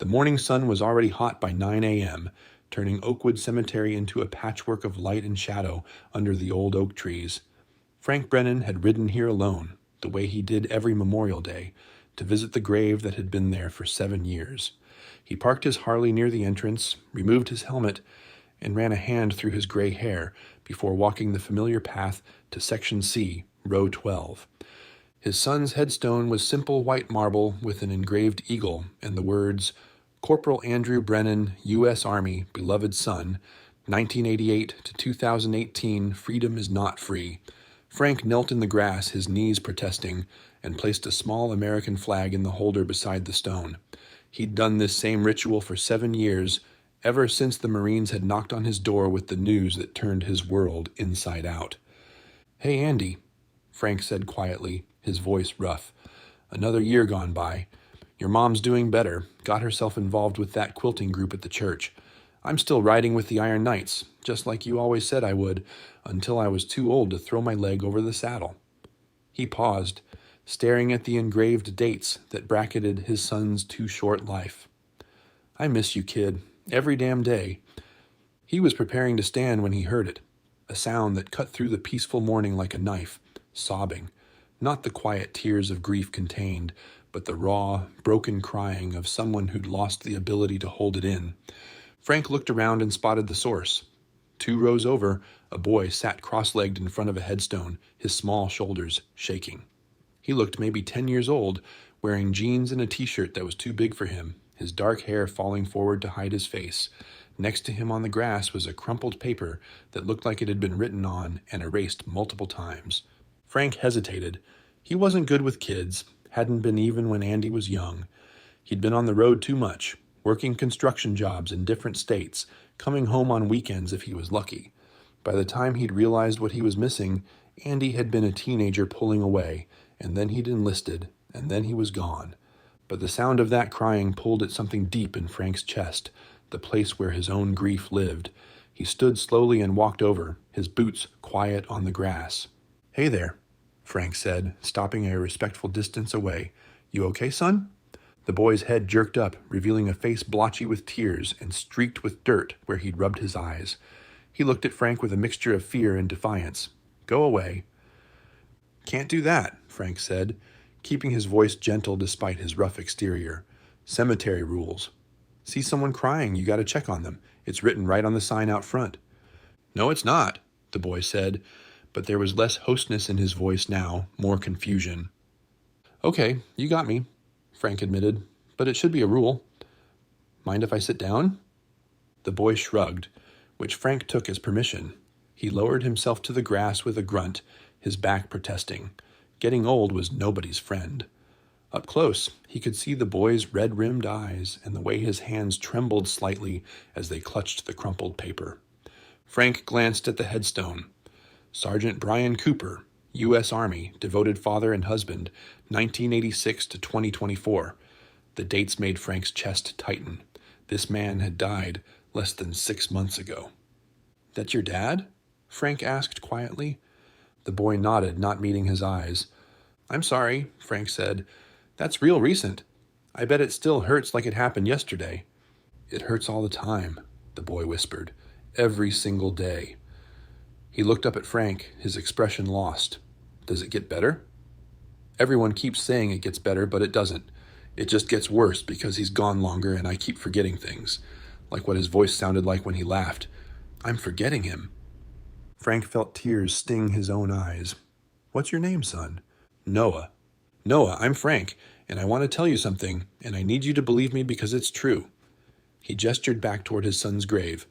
The morning sun was already hot by 9 a.m., turning Oakwood Cemetery into a patchwork of light and shadow under the old oak trees. Frank Brennan had ridden here alone, the way he did every Memorial Day, to visit the grave that had been there for 7 years. He parked his Harley near the entrance, removed his helmet, and ran a hand through his gray hair before walking the familiar path to Section C, Row 12. His son's headstone was simple white marble with an engraved eagle and the words, Corporal Andrew Brennan, U.S. Army, beloved son, 1988 to 2018, freedom is not free. Frank knelt in the grass, his knees protesting, and placed a small American flag in the holder beside the stone. He'd done this same ritual for 7 years, ever since the Marines had knocked on his door with the news that turned his world inside out. Hey, Andy, Frank said quietly, his voice rough. Another year gone by. Your mom's doing better, got herself involved with that quilting group at the church. I'm still riding with the Iron Knights, just like you always said I would, until I was too old to throw my leg over the saddle. He paused, staring at the engraved dates that bracketed his son's too short life. I miss you, kid, every damn day. He was preparing to stand when he heard it, a sound that cut through the peaceful morning like a knife, sobbing, not the quiet tears of grief contained, but the raw, broken crying of someone who'd lost the ability to hold it in. Frank looked around and spotted the source. 2 rows over, a boy sat cross-legged in front of a headstone, his small shoulders shaking. He looked maybe 10 years old, wearing jeans and a t-shirt that was too big for him, his dark hair falling forward to hide his face. Next to him on the grass was a crumpled paper that looked like it had been written on and erased multiple times. Frank hesitated. He wasn't good with kids, hadn't been even when Andy was young. He'd been on the road too much, working construction jobs in different states, coming home on weekends if he was lucky. By the time he'd realized what he was missing, Andy had been a teenager pulling away, and then he'd enlisted, and then he was gone. But the sound of that crying pulled at something deep in Frank's chest, the place where his own grief lived. He stood slowly and walked over, his boots quiet on the grass. Hey there, Frank said, stopping a respectful distance away. You okay, son? The boy's head jerked up, revealing a face blotchy with tears and streaked with dirt where he'd rubbed his eyes. He looked at Frank with a mixture of fear and defiance. Go away. Can't do that, Frank said, keeping his voice gentle despite his rough exterior. Cemetery rules. See someone crying, you gotta check on them. It's written right on the sign out front. No, it's not, the boy said, but there was less hostness in his voice now, more confusion. Okay, you got me, Frank admitted, but it should be a rule. Mind if I sit down? The boy shrugged, which Frank took as permission. He lowered himself to the grass with a grunt, his back protesting. Getting old was nobody's friend. Up close, he could see the boy's red-rimmed eyes and the way his hands trembled slightly as they clutched the crumpled paper. Frank glanced at the headstone. Sergeant Brian Cooper, U.S. Army, devoted father and husband, 1986 to 2024. The dates made Frank's chest tighten. This man had died less than 6 months ago. That your dad? Frank asked quietly. The boy nodded, not meeting his eyes. I'm sorry, Frank said. That's real recent. I bet it still hurts like it happened yesterday. It hurts all the time, the boy whispered. Every single day. He looked up at Frank, his expression lost. Does it get better? Everyone keeps saying it gets better, but it doesn't. It just gets worse because he's gone longer and I keep forgetting things. Like what his voice sounded like when he laughed. I'm forgetting him. Frank felt tears sting his own eyes. What's your name, son? Noah. Noah, I'm Frank, and I want to tell you something, and I need you to believe me because it's true. He gestured back toward his son's grave.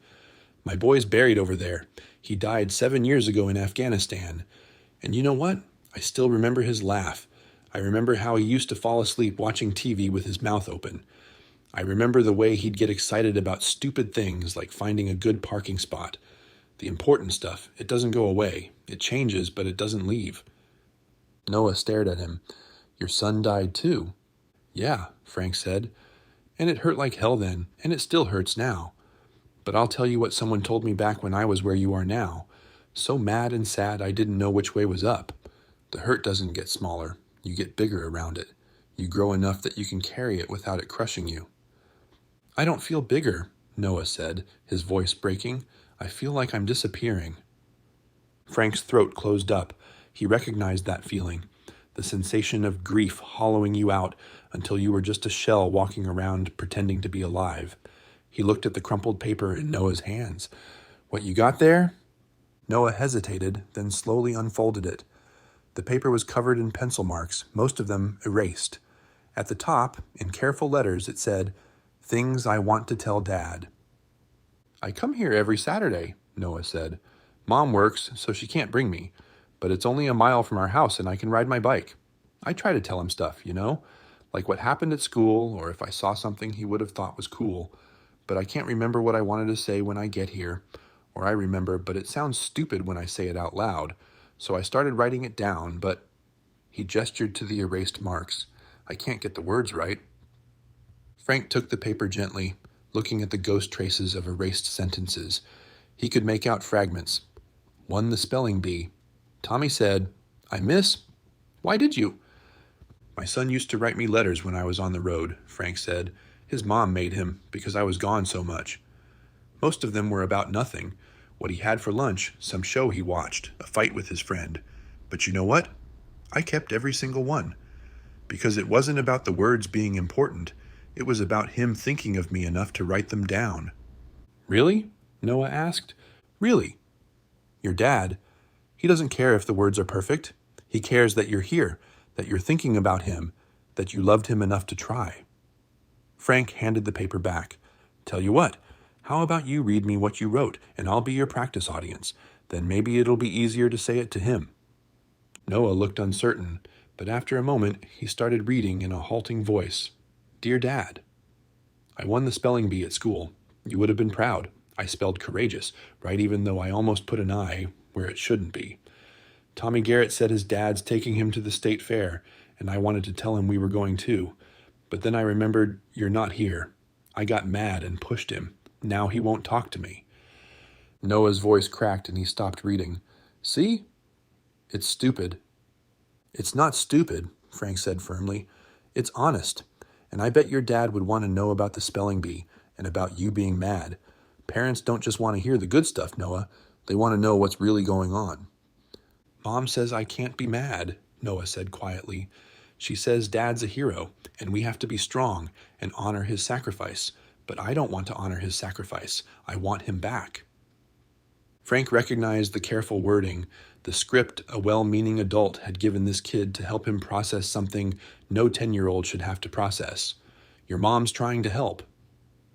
My boy's buried over there. He died 7 years ago in Afghanistan. And you know what? I still remember his laugh. I remember how he used to fall asleep watching TV with his mouth open. I remember the way he'd get excited about stupid things like finding a good parking spot. The important stuff, it doesn't go away. It changes, but it doesn't leave. Noah stared at him. Your son died too. Yeah, Frank said. And it hurt like hell then, and it still hurts now. But I'll tell you what someone told me back when I was where you are now. So mad and sad I didn't know which way was up. The hurt doesn't get smaller. You get bigger around it. You grow enough that you can carry it without it crushing you. I don't feel bigger, Noah said, his voice breaking. I feel like I'm disappearing. Frank's throat closed up. He recognized that feeling, the sensation of grief hollowing you out until you were just a shell walking around pretending to be alive. He looked at the crumpled paper in Noah's hands. What you got there? Noah hesitated, then slowly unfolded it. The paper was covered in pencil marks, most of them erased. At the top, in careful letters, it said, "Things I want to tell Dad." I come here every Saturday, Noah said. Mom works, so she can't bring me, but it's only a mile from our house and I can ride my bike. I try to tell him stuff, like what happened at school, or if I saw something he would have thought was cool. But I can't remember what I wanted to say when I get here. Or I remember, but it sounds stupid when I say it out loud. So I started writing it down, but... He gestured to the erased marks. I can't get the words right. Frank took the paper gently, looking at the ghost traces of erased sentences. He could make out fragments. One the spelling bee. Tommy said, I miss. Why did you? My son used to write me letters when I was on the road, Frank said. His mom made him because I was gone so much. Most of them were about nothing. What he had for lunch, some show he watched, a fight with his friend. But you know what? I kept every single one. Because it wasn't about the words being important. It was about him thinking of me enough to write them down. Really? Noah asked. Really? Your dad, he doesn't care if the words are perfect. He cares that you're here, that you're thinking about him, that you loved him enough to try. Frank handed the paper back. Tell you what, how about you read me what you wrote, and I'll be your practice audience. Then maybe it'll be easier to say it to him. Noah looked uncertain, but after a moment he started reading in a halting voice. Dear Dad, I won the spelling bee at school. You would have been proud. I spelled courageous, right even though I almost put an I where it shouldn't be. Tommy Garrett said his dad's taking him to the state fair, and I wanted to tell him we were going too. But then I remembered you're not here. I got mad and pushed him. Now he won't talk to me. Noah's voice cracked and he stopped reading. See? It's stupid. It's not stupid, Frank said firmly. It's honest. And I bet your dad would want to know about the spelling bee and about you being mad. Parents don't just want to hear the good stuff, Noah. They want to know what's really going on. Mom says I can't be mad, Noah said quietly. She says Dad's a hero, and we have to be strong and honor his sacrifice. But I don't want to honor his sacrifice. I want him back. Frank recognized the careful wording, the script a well-meaning adult had given this kid to help him process something no 10-year-old should have to process. Your mom's trying to help.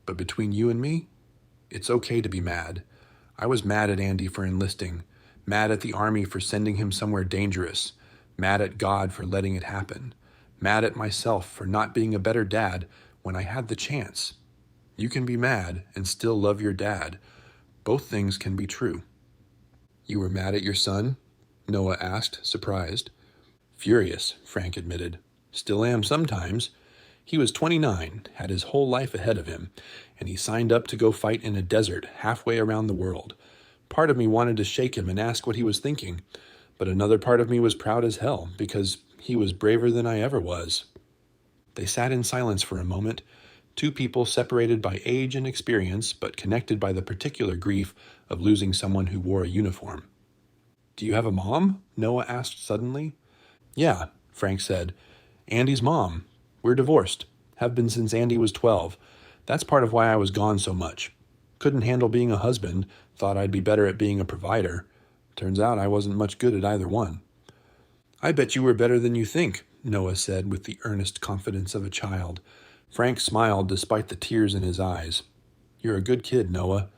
But between you and me, it's okay to be mad. I was mad at Andy for enlisting, mad at the Army for sending him somewhere dangerous, mad at God for letting it happen, mad at myself for not being a better dad when I had the chance. You can be mad and still love your dad. Both things can be true. You were mad at your son? Noah asked, surprised. Furious, Frank admitted. Still am sometimes. He was 29, had his whole life ahead of him, and he signed up to go fight in a desert halfway around the world. Part of me wanted to shake him and ask what he was thinking, but another part of me was proud as hell because he was braver than I ever was. They sat in silence for a moment, two people separated by age and experience, but connected by the particular grief of losing someone who wore a uniform. Do you have a mom? Noah asked suddenly. Yeah, Frank said. Andy's mom. We're divorced. Have been since Andy was 12. That's part of why I was gone so much. Couldn't handle being a husband, thought I'd be better at being a provider. Turns out I wasn't much good at either one. I bet you were better than you think, Noah said with the earnest confidence of a child. Frank smiled despite the tears in his eyes. You're a good kid, Noah.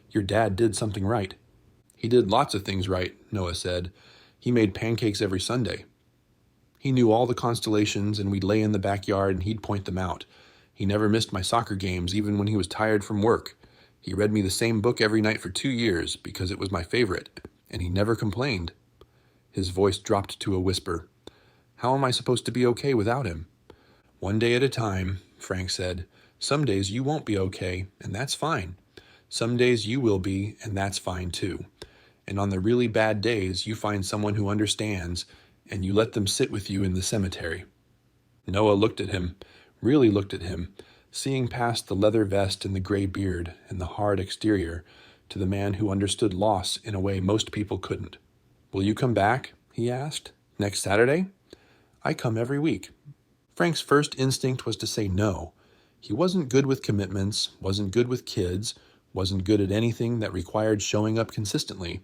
Your dad did something right. He did lots of things right, Noah said. He made pancakes every Sunday. He knew all the constellations, and we'd lay in the backyard and he'd point them out. He never missed my soccer games, even when he was tired from work. He read me the same book every night for 2 years because it was my favorite, and he never complained. His voice dropped to a whisper. How am I supposed to be okay without him? One day at a time, Frank said. Some days you won't be okay, and that's fine. Some days you will be, and that's fine too. And on the really bad days, you find someone who understands, and you let them sit with you in the cemetery. Noah looked at him, really looked at him, seeing past the leather vest and the gray beard and the hard exterior to the man who understood loss in a way most people couldn't. "Will you come back?" he asked. "Next Saturday?" "I come every week." Frank's first instinct was to say no. He wasn't good with commitments, wasn't good with kids, wasn't good at anything that required showing up consistently.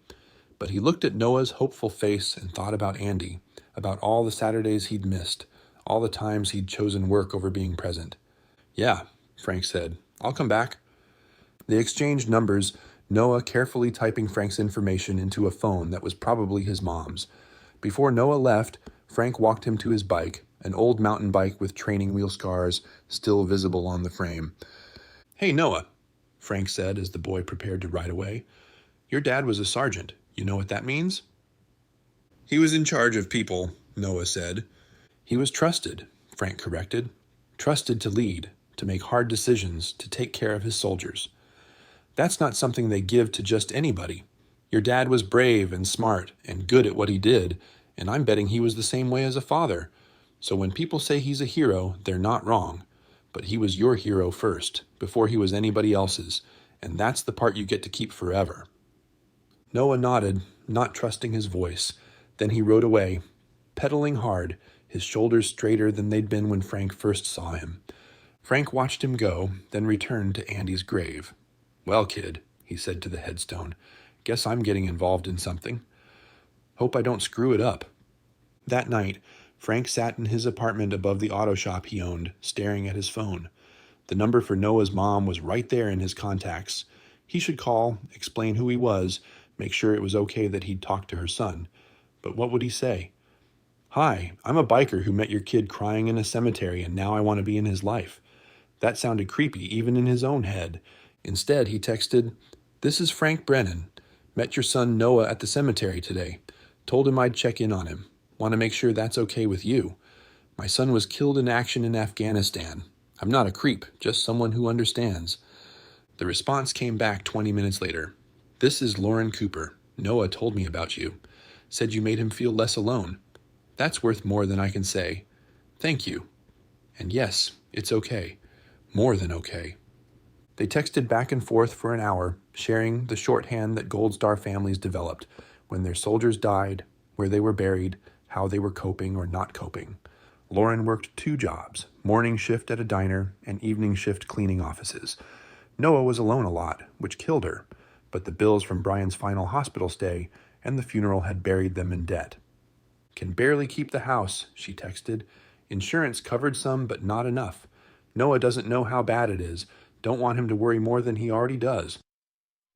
But he looked at Noah's hopeful face and thought about Andy, about all the Saturdays he'd missed, all the times he'd chosen work over being present. "Yeah," Frank said. "I'll come back." They exchanged numbers, Noah carefully typing Frank's information into a phone that was probably his mom's. Before Noah left, Frank walked him to his bike, an old mountain bike with training wheel scars still visible on the frame. "Hey, Noah," Frank said as the boy prepared to ride away. "Your dad was a sergeant. You know what that means?" "He was in charge of people," Noah said. "He was trusted," Frank corrected. "Trusted to lead, to make hard decisions, to take care of his soldiers. That's not something they give to just anybody. Your dad was brave and smart and good at what he did, and I'm betting he was the same way as a father. So when people say he's a hero, they're not wrong. But he was your hero first, before he was anybody else's, and that's the part you get to keep forever." Noah nodded, not trusting his voice. Then he rode away, pedaling hard, his shoulders straighter than they'd been when Frank first saw him. Frank watched him go, then returned to Andy's grave. "Well, kid," he said to the headstone, "guess I'm getting involved in something. Hope I don't screw it up." That night, Frank sat in his apartment above the auto shop he owned, staring at his phone. The number for Noah's mom was right there in his contacts. He should call, explain who he was, make sure it was okay that he'd talk to her son. But what would he say? "Hi, I'm a biker who met your kid crying in a cemetery and now I want to be in his life." That sounded creepy even in his own head. Instead, he texted, "This is Frank Brennan. Met your son Noah at the cemetery today. Told him I'd check in on him. Want to make sure that's okay with you. My son was killed in action in Afghanistan. I'm not a creep, just someone who understands." The response came back 20 minutes later. "This is Lauren Cooper. Noah told me about you. Said you made him feel less alone. That's worth more than I can say. Thank you. And yes, it's okay. More than okay." They texted back and forth for an hour, sharing the shorthand that Gold Star families developed when their soldiers died, where they were buried, how they were coping or not coping. Lauren worked 2 jobs, morning shift at a diner and evening shift cleaning offices. Noah was alone a lot, which killed her, but the bills from Brian's final hospital stay and the funeral had buried them in debt. "Can barely keep the house," she texted. "Insurance covered some, but not enough. Noah doesn't know how bad it is. Don't want him to worry more than he already does."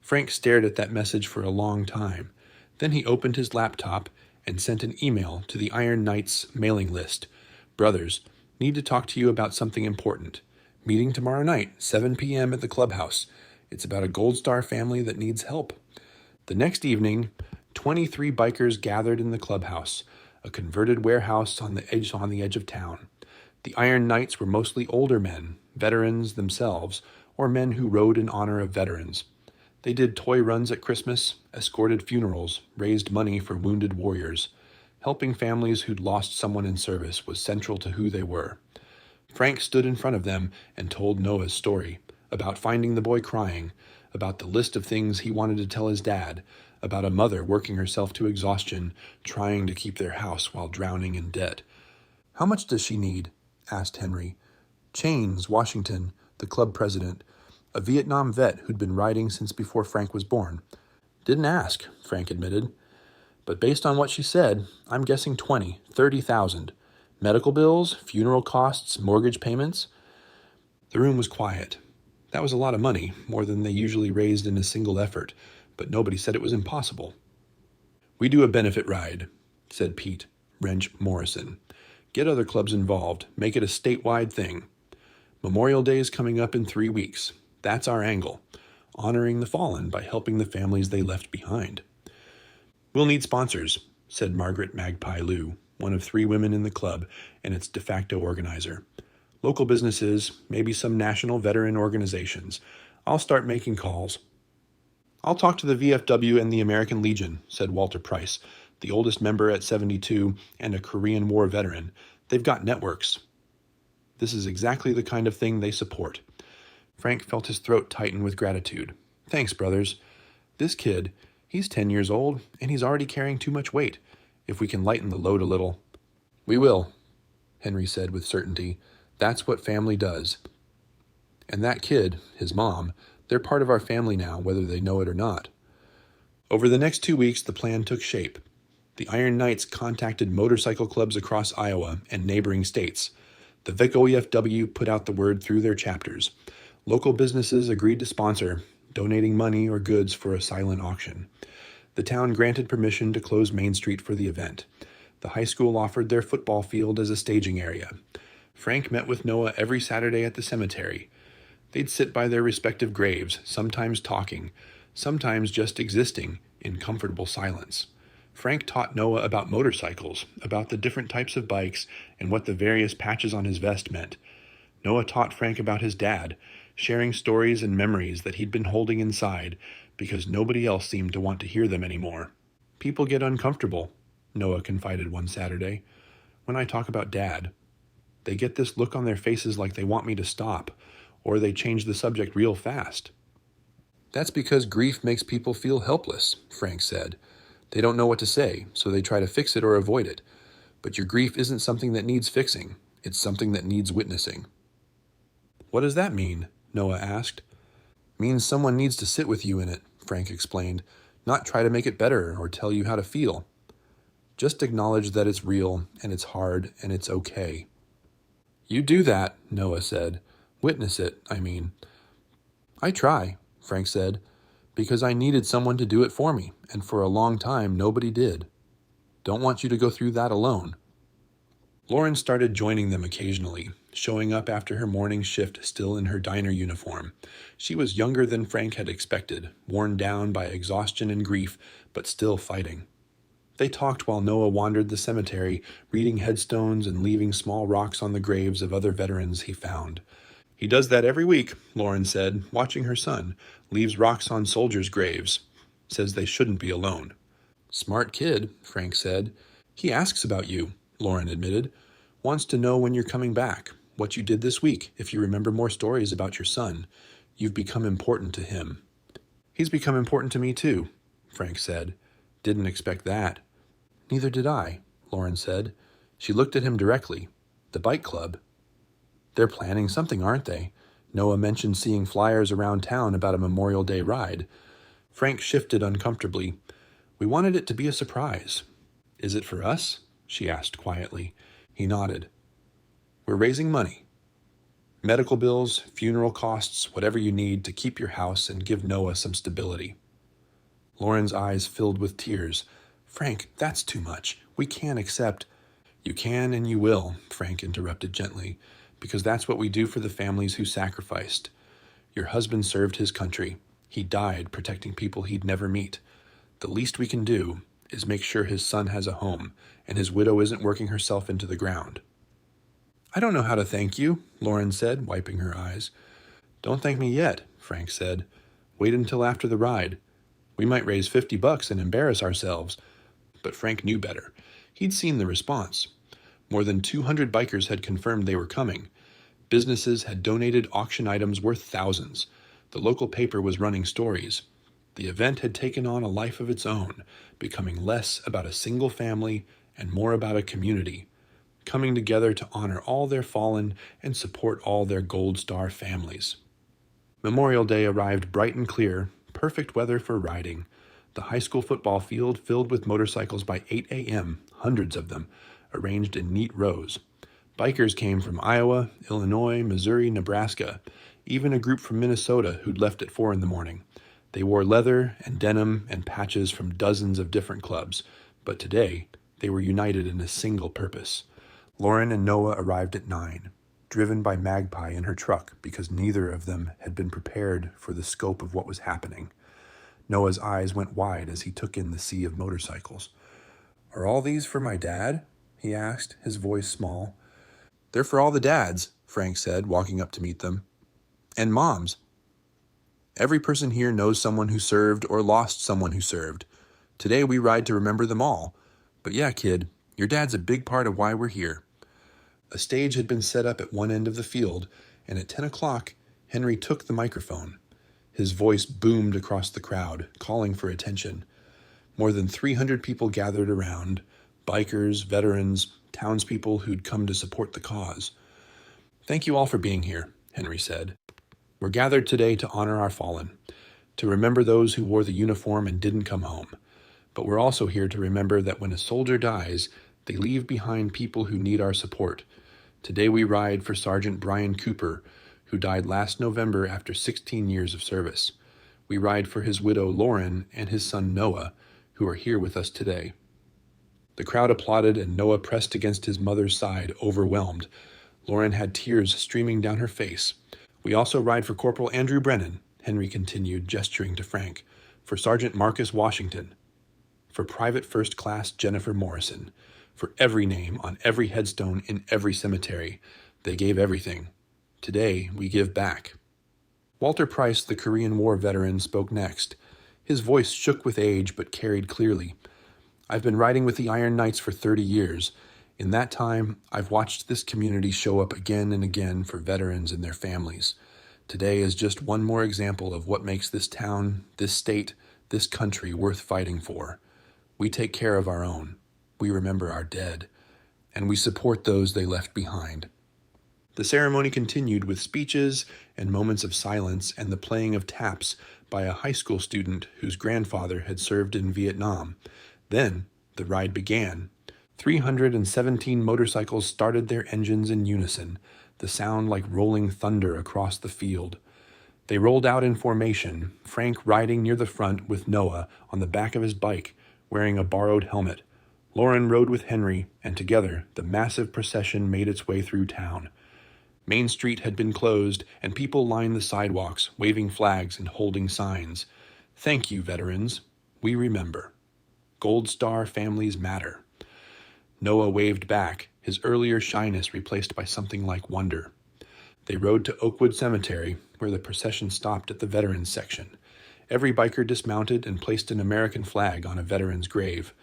Frank stared at that message for a long time. Then he opened his laptop and sent an email to the Iron Knights mailing list. "Brothers, need to talk to you about something important. Meeting tomorrow night, 7 p.m. at the clubhouse. It's about a Gold Star family that needs help." The next evening, 23 bikers gathered in the clubhouse, a converted warehouse on the edge of town. The Iron Knights were mostly older men, veterans themselves, or men who rode in honor of veterans. They did toy runs at Christmas, escorted funerals, raised money for wounded warriors. Helping families who'd lost someone in service was central to who they were. Frank stood in front of them and told Noah's story, about finding the boy crying, about the list of things he wanted to tell his dad, about a mother working herself to exhaustion, trying to keep their house while drowning in debt. "How much does she need?" asked Henry. Chains, Washington, the club president, a Vietnam vet who'd been riding since before Frank was born. "Didn't ask," Frank admitted. "But based on what she said, I'm guessing 30,000. Medical bills, funeral costs, mortgage payments." The room was quiet. That was a lot of money, more than they usually raised in a single effort, but nobody said it was impossible. "We do a benefit ride," said Pete Wrench Morrison. "Get other clubs involved. Make it a statewide thing. Memorial Day is coming up in 3 weeks. That's our angle, honoring the fallen by helping the families they left behind." "We'll need sponsors," said Margaret Magpie Lou, one of 3 women in the club and its de facto organizer. "Local businesses, maybe some national veteran organizations. I'll start making calls." "I'll talk to the VFW and the American Legion," said Walter Price, the oldest member at 72 and a Korean War veteran. "They've got networks." This is exactly the kind of thing they support. Frank felt his throat tighten with gratitude. Thanks, brothers. This kid, he's 10 years old, and he's already carrying too much weight. If we can lighten the load a little. We will, Henry said with certainty. That's what family does. And that kid, his mom, they're part of our family now, whether they know it or not. Over the next 2 weeks, the plan took shape. The Iron Knights contacted motorcycle clubs across Iowa and neighboring states. The Vic OEFW put out the word through their chapters. Local businesses agreed to sponsor, donating money or goods for a silent auction. The town granted permission to close Main Street for the event. The high school offered their football field as a staging area. Frank met with Noah every Saturday at the cemetery. They'd sit by their respective graves, sometimes talking, sometimes just existing in comfortable silence. Frank taught Noah about motorcycles, about the different types of bikes, and what the various patches on his vest meant. Noah taught Frank about his dad, sharing stories and memories that he'd been holding inside because nobody else seemed to want to hear them anymore. People get uncomfortable, Noah confided one Saturday, when I talk about Dad. They get this look on their faces like they want me to stop, or they change the subject real fast. That's because grief makes people feel helpless, Frank said. They don't know what to say, so they try to fix it or avoid it. But your grief isn't something that needs fixing. It's something that needs witnessing. What does that mean? Noah asked. Means someone needs to sit with you in it, Frank explained, not try to make it better or tell you how to feel. Just acknowledge that it's real and it's hard and it's okay. You do that, Noah said. Witness it, I mean. I try, Frank said, because I needed someone to do it for me, and for a long time nobody did. Don't want you to go through that alone. Lauren started joining them occasionally, showing up after her morning shift still in her diner uniform. She was younger than Frank had expected, worn down by exhaustion and grief, but still fighting. They talked while Noah wandered the cemetery, reading headstones and leaving small rocks on the graves of other veterans he found. He does that every week, Lauren said, watching her son, leaves rocks on soldiers' graves. Says they shouldn't be alone. Smart kid, Frank said. He asks about you, Lauren admitted. Wants to know when you're coming back, what you did this week, if you remember more stories about your son. You've become important to him. He's become important to me too, Frank said. Didn't expect that. Neither did I, Lauren said. She looked at him directly. The bike club. They're planning something, aren't they? Noah mentioned seeing flyers around town about a Memorial Day ride. Frank shifted uncomfortably. We wanted it to be a surprise. Is it for us? She asked quietly. He nodded. We're raising money. Medical bills, funeral costs, whatever you need to keep your house and give Noah some stability. Lauren's eyes filled with tears. Frank, that's too much. We can't accept. You can and you will, Frank interrupted gently, because that's what we do for the families who sacrificed. Your husband served his country. He died protecting people he'd never meet. The least we can do is make sure his son has a home and his widow isn't working herself into the ground. I don't know how to thank you, Lauren said, wiping her eyes. Don't thank me yet, Frank said. Wait until after the ride. We might raise $50 and embarrass ourselves. But Frank knew better. He'd seen the response. More than 200 bikers had confirmed they were coming. Businesses had donated auction items worth thousands. The local paper was running stories. The event had taken on a life of its own, becoming less about a single family and more about a community, coming together to honor all their fallen and support all their Gold Star families. Memorial Day arrived bright and clear, perfect weather for riding. The high school football field filled with motorcycles by 8 a.m., hundreds of them, arranged in neat rows. Bikers came from Iowa, Illinois, Missouri, Nebraska, even a group from Minnesota who'd left at 4 in the morning. They wore leather and denim and patches from dozens of different clubs, but today they were united in a single purpose. Lauren and Noah arrived at 9, driven by Magpie in her truck because neither of them had been prepared for the scope of what was happening. Noah's eyes went wide as he took in the sea of motorcycles. Are all these for my dad? He asked, his voice small. They're for all the dads, Frank said, walking up to meet them. And moms. Every person here knows someone who served or lost someone who served. Today we ride to remember them all. But yeah, kid, your dad's a big part of why we're here. A stage had been set up at one end of the field, and at 10 o'clock, Henry took the microphone. His voice boomed across the crowd, calling for attention. More than 300 people gathered around, bikers, veterans, townspeople who'd come to support the cause. "Thank you all for being here," Henry said. "We're gathered today to honor our fallen, to remember those who wore the uniform and didn't come home. But we're also here to remember that when a soldier dies, they leave behind people who need our support. Today we ride for Sergeant Brian Cooper, who died last November after 16 years of service. We ride for his widow Lauren and his son Noah, who are here with us today." The crowd applauded, and Noah pressed against his mother's side, overwhelmed. Lauren had tears streaming down her face. "We also ride for Corporal Andrew Brennan," Henry continued, gesturing to Frank, "for Sergeant Marcus Washington, for Private First Class Jennifer Morrison, for every name on every headstone in every cemetery. They gave everything. Today, we give back." Walter Price, the Korean War veteran, spoke next. His voice shook with age but carried clearly. "I've been riding with the Iron Knights for 30 years. In that time, I've watched this community show up again and again for veterans and their families. Today is just one more example of what makes this town, this state, this country worth fighting for. We take care of our own. We remember our dead. And we support those they left behind." The ceremony continued with speeches and moments of silence and the playing of taps by a high school student whose grandfather had served in Vietnam. Then the ride began. 317 motorcycles started their engines in unison, the sound like rolling thunder across the field. They rolled out in formation, Frank riding near the front with Noah on the back of his bike, wearing a borrowed helmet. Lauren rode with Henry, and together the massive procession made its way through town. Main Street had been closed, and people lined the sidewalks, waving flags and holding signs. "Thank you, veterans. We remember. Gold Star families matter." Noah waved back, his earlier shyness replaced by something like wonder. They rode to Oakwood Cemetery, where the procession stopped at the veterans section. Every biker dismounted and placed an American flag on a veteran's grave.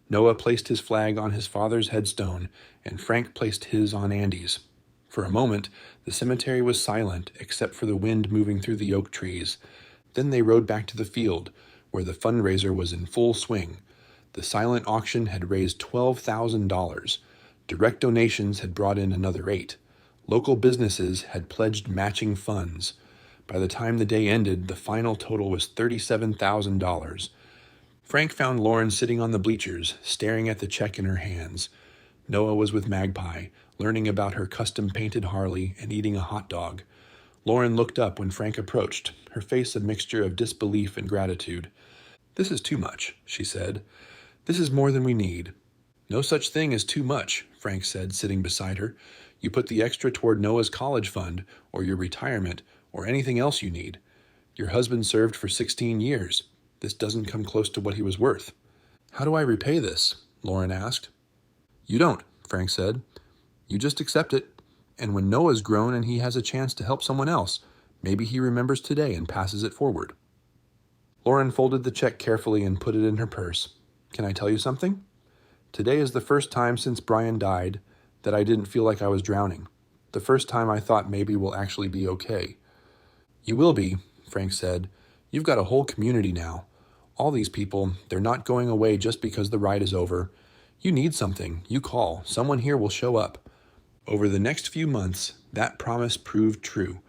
Noah placed his flag on his father's headstone, and Frank placed his on Andy's. For a moment, the cemetery was silent except for the wind moving through the oak trees. Then they rode back to the field, where the fundraiser was in full swing. The silent auction had raised $12,000. Direct donations had brought in another $8,000. Local businesses had pledged matching funds. By the time the day ended, the final total was $37,000. Frank found Lauren sitting on the bleachers, staring at the check in her hands. Noah was with Magpie, learning about her custom-painted Harley and eating a hot dog. Lauren looked up when Frank approached, her face a mixture of disbelief and gratitude. "This is too much," she said. "This is more than we need." "No such thing as too much," Frank said, sitting beside her. "You put the extra toward Noah's college fund, or your retirement, or anything else you need. Your husband served for 16 years. This doesn't come close to what he was worth." "How do I repay this?" Lauren asked. "You don't," Frank said. "You just accept it. And when Noah's grown and he has a chance to help someone else, maybe he remembers today and passes it forward." Lauren folded the check carefully and put it in her purse. "Can I tell you something? Today is the first time since Brian died that I didn't feel like I was drowning. The first time I thought maybe we'll actually be okay." "You will be," Frank said. "You've got a whole community now. All these people, they're not going away just because the ride is over. You need something, you call. Someone here will show up." Over the next few months, that promise proved true.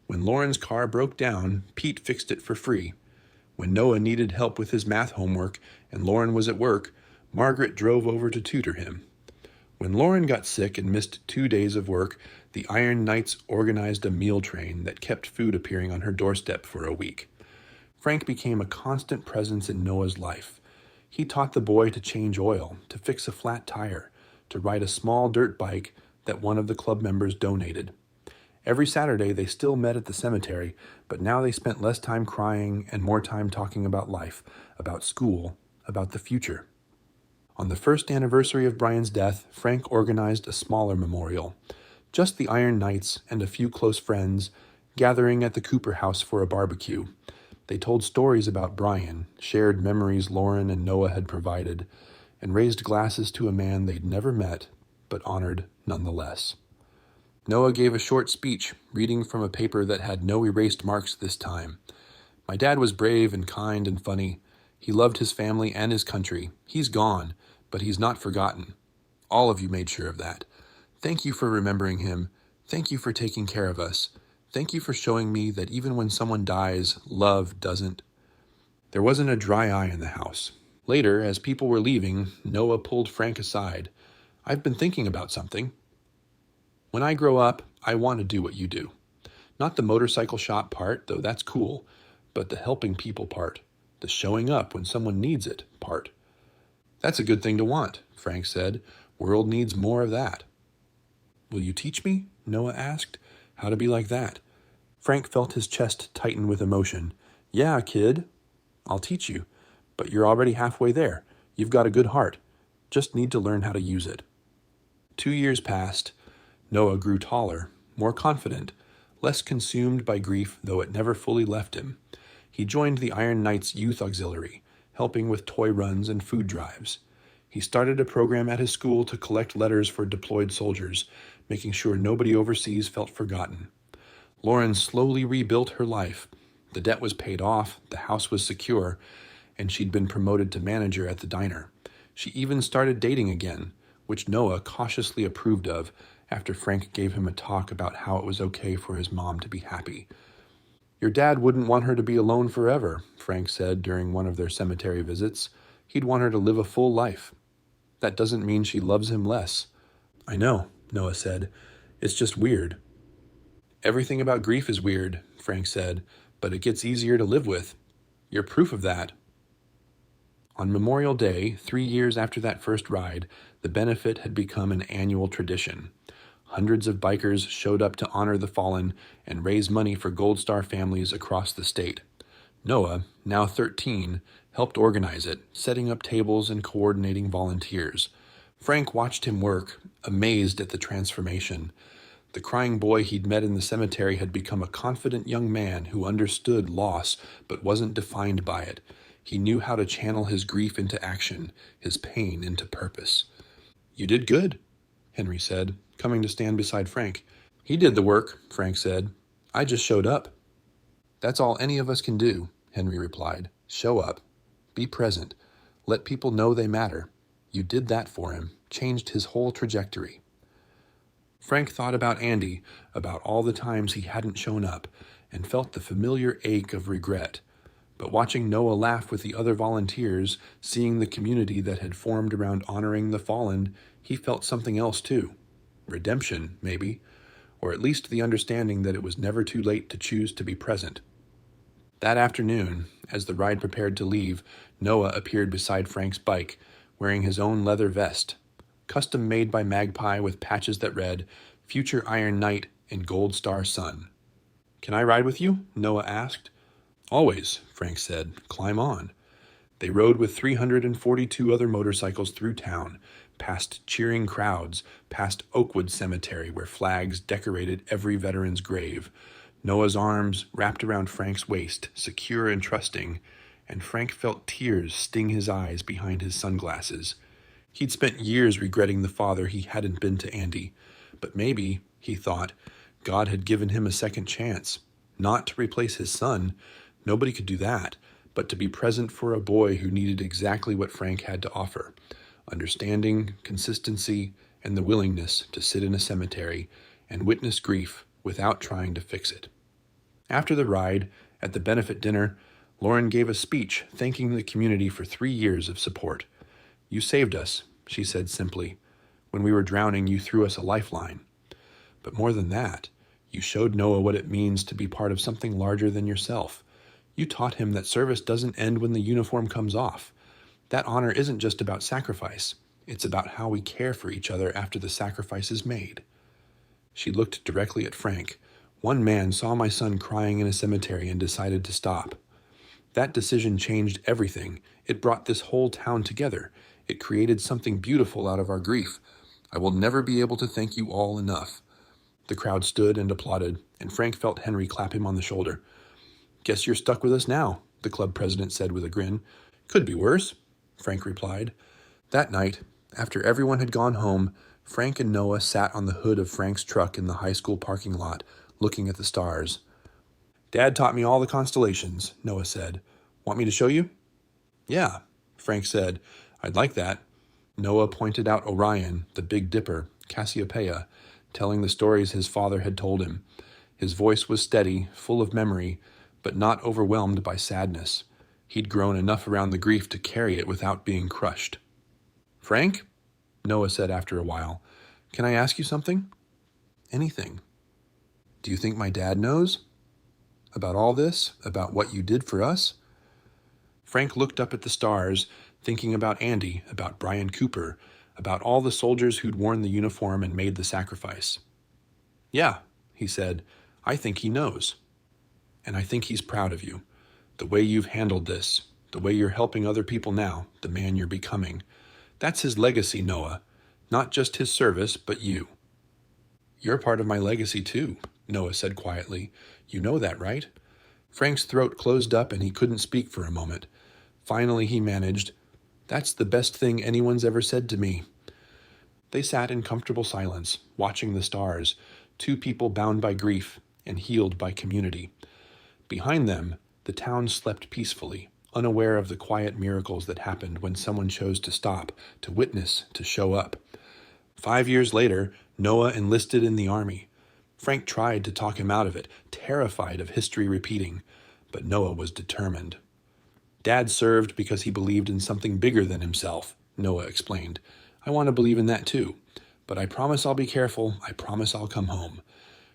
When Lauren's car broke down, Pete fixed it for free. When Noah needed help with his math homework and Lauren was at work, Margaret drove over to tutor him. When Lauren got sick and missed 2 days of work, the Iron Knights organized a meal train that kept food appearing on her doorstep for a week. Frank became a constant presence in Noah's life. He taught the boy to change oil, to fix a flat tire, to ride a small dirt bike that one of the club members donated. Every Saturday they still met at the cemetery, but now they spent less time crying and more time talking about life, about school, about the future. On the first anniversary of Brian's death, Frank organized a smaller memorial. Just the Iron Knights and a few close friends gathering at the Cooper house for a barbecue. They told stories about Brian, shared memories Lauren and Noah had provided, and raised glasses to a man they'd never met, but honored nonetheless. Noah gave a short speech, reading from a paper that had no erased marks this time. My dad was brave and kind and funny. He loved his family and his country. He's gone, but he's not forgotten. All of you made sure of that. Thank you for remembering him. Thank you for taking care of us. Thank you for showing me that even when someone dies, love doesn't. There wasn't a dry eye in the house. Later, as people were leaving, Noah pulled Frank aside. I've been thinking about something. When I grow up, I want to do what you do. Not the motorcycle shop part, though that's cool, but the helping people part, the showing up when someone needs it part. That's a good thing to want, Frank said. World needs more of that. Will you teach me? Noah asked. How to be like that? Frank felt his chest tighten with emotion. Yeah, kid. I'll teach you. But you're already halfway there. You've got a good heart. Just need to learn how to use it. 2 years passed. Noah grew taller, more confident, less consumed by grief, though it never fully left him. He joined the Iron Knights Youth Auxiliary, helping with toy runs and food drives. He started a program at his school to collect letters for deployed soldiers, making sure nobody overseas felt forgotten. Lauren slowly rebuilt her life. The debt was paid off, the house was secure, and she'd been promoted to manager at the diner. She even started dating again, which Noah cautiously approved of after Frank gave him a talk about how it was okay for his mom to be happy. Your dad wouldn't want her to be alone forever, Frank said during one of their cemetery visits. He'd want her to live a full life. That doesn't mean she loves him less. I know, Noah said. It's just weird. Everything about grief is weird, Frank said, but it gets easier to live with. You're proof of that. On Memorial Day, 3 years after that first ride, the benefit had become an annual tradition. Hundreds of bikers showed up to honor the fallen and raise money for Gold Star families across the state. Noah, now 13, helped organize it, setting up tables and coordinating volunteers. Frank watched him work, amazed at the transformation. The crying boy he'd met in the cemetery had become a confident young man who understood loss but wasn't defined by it. He knew how to channel his grief into action, his pain into purpose. You did good, Henry said, coming to stand beside Frank. He did the work, Frank said. I just showed up. That's all any of us can do, Henry replied. Show up. Be present. Let people know they matter. You did that for him, changed his whole trajectory. Frank thought about Andy, about all the times he hadn't shown up, and felt the familiar ache of regret. But watching Noah laugh with the other volunteers, seeing the community that had formed around honoring the fallen, he felt something else too. Redemption, maybe, or at least the understanding that it was never too late to choose to be present. That afternoon, as the ride prepared to leave, Noah appeared beside Frank's bike, wearing his own leather vest, custom made by Magpie with patches that read, Future Iron Knight and Gold Star Son. Can I ride with you? Noah asked. Always, Frank said. Climb on. They rode with 342 other motorcycles through town, past cheering crowds, past Oakwood Cemetery where flags decorated every veteran's grave. Noah's arms wrapped around Frank's waist, secure and trusting, and Frank felt tears sting his eyes behind his sunglasses. He'd spent years regretting the father he hadn't been to Andy, but maybe, he thought, God had given him a second chance, not to replace his son. Nobody could do that, but to be present for a boy who needed exactly what Frank had to offer, understanding, consistency, and the willingness to sit in a cemetery and witness grief without trying to fix it. After the ride, at the benefit dinner, Lauren gave a speech thanking the community for 3 years of support. You saved us, she said simply. When we were drowning, you threw us a lifeline. But more than that, you showed Noah what it means to be part of something larger than yourself. You taught him that service doesn't end when the uniform comes off. That honor isn't just about sacrifice. It's about how we care for each other after the sacrifice is made. She looked directly at Frank. One man saw my son crying in a cemetery and decided to stop. That decision changed everything. It brought this whole town together. It created something beautiful out of our grief. I will never be able to thank you all enough. The crowd stood and applauded, and Frank felt Henry clap him on the shoulder. Guess you're stuck with us now, the club president said with a grin. Could be worse, Frank replied. That night, after everyone had gone home, Frank and Noah sat on the hood of Frank's truck in the high school parking lot, looking at the stars. "Dad taught me all the constellations," Noah said. "Want me to show you?" "Yeah," Frank said. "I'd like that." Noah pointed out Orion, the Big Dipper, Cassiopeia, telling the stories his father had told him. His voice was steady, full of memory, but not overwhelmed by sadness. He'd grown enough around the grief to carry it without being crushed. "Frank," Noah said after a while, "can I ask you something?" "Anything." "Do you think my dad knows? About all this? About what you did for us?" Frank looked up at the stars, thinking about Andy, about Brian Cooper, about all the soldiers who'd worn the uniform and made the sacrifice. "Yeah," he said, "I think he knows. And I think he's proud of you. The way you've handled this, the way you're helping other people now, the man you're becoming. That's his legacy, Noah. Not just his service, but you." "You're part of my legacy too," Noah said quietly. "You know that, right?" Frank's throat closed up and he couldn't speak for a moment. Finally he managed, "That's the best thing anyone's ever said to me." They sat in comfortable silence, watching the stars, two people bound by grief and healed by community. Behind them, the town slept peacefully, unaware of the quiet miracles that happened when someone chose to stop, to witness, to show up. 5 years later, Noah enlisted in the army. Frank tried to talk him out of it, terrified of history repeating, but Noah was determined. "Dad served because he believed in something bigger than himself," Noah explained. "I want to believe in that too, but I promise I'll be careful. I promise I'll come home."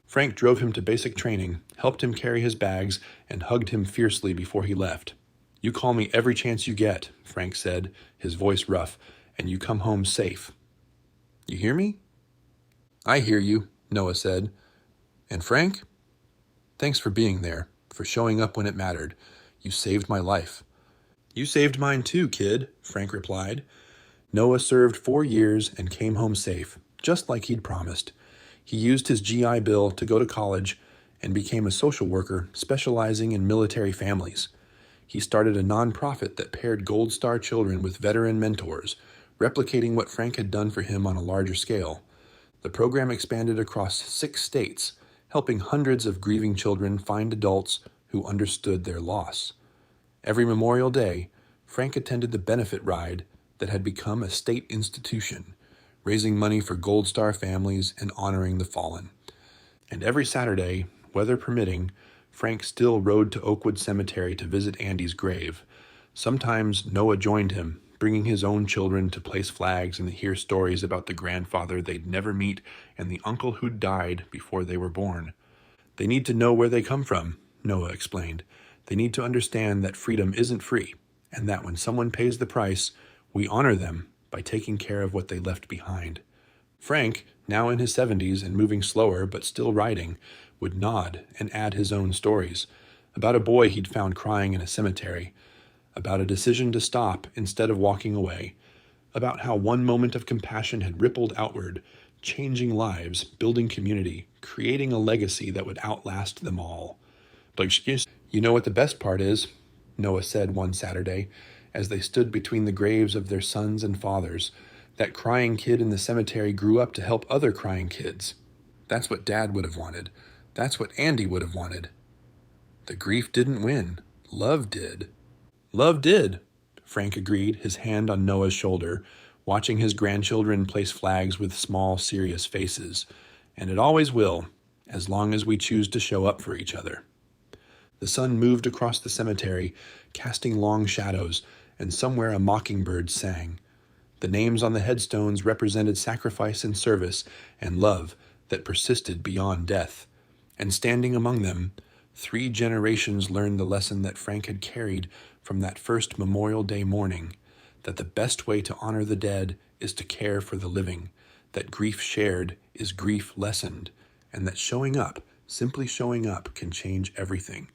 Frank drove him to basic training, helped him carry his bags, and hugged him fiercely before he left. "You call me every chance you get," Frank said, his voice rough, "and you come home safe. You hear me?" "I hear you," Noah said. "And Frank, thanks for being there, for showing up when it mattered. You saved my life." "You saved mine too, kid," Frank replied. Noah served 4 years and came home safe, just like he'd promised. He used his GI Bill to go to college and became a social worker specializing in military families. He started a nonprofit that paired Gold Star children with veteran mentors, replicating what Frank had done for him on a larger scale. The program expanded across 6 states, helping hundreds of grieving children find adults who understood their loss. Every Memorial Day, Frank attended the benefit ride that had become a state institution, raising money for Gold Star families and honoring the fallen. And every Saturday, weather permitting, Frank still rode to Oakwood Cemetery to visit Andy's grave. Sometimes Noah joined him, bringing his own children to place flags and hear stories about the grandfather they'd never meet and the uncle who'd died before they were born. "They need to know where they come from," Noah explained. "They need to understand that freedom isn't free, and that when someone pays the price, we honor them by taking care of what they left behind." Frank, now in his 70s and moving slower but still riding, would nod and add his own stories, about a boy he'd found crying in a cemetery, about a decision to stop instead of walking away, about how one moment of compassion had rippled outward, changing lives, building community, creating a legacy that would outlast them all. "But you know what the best part is," Noah said one Saturday, as they stood between the graves of their sons and fathers. "That crying kid in the cemetery grew up to help other crying kids. That's what Dad would have wanted. That's what Andy would have wanted. The grief didn't win. Love did." "Love did," Frank agreed, his hand on Noah's shoulder, watching his grandchildren place flags with small, serious faces. "And it always will, as long as we choose to show up for each other." The sun moved across the cemetery, casting long shadows, and somewhere a mockingbird sang. The names on the headstones represented sacrifice and service and love that persisted beyond death. And standing among them, 3 generations learned the lesson that Frank had carried from that first Memorial Day morning, that the best way to honor the dead is to care for the living, that grief shared is grief lessened, and that showing up, simply showing up, can change everything.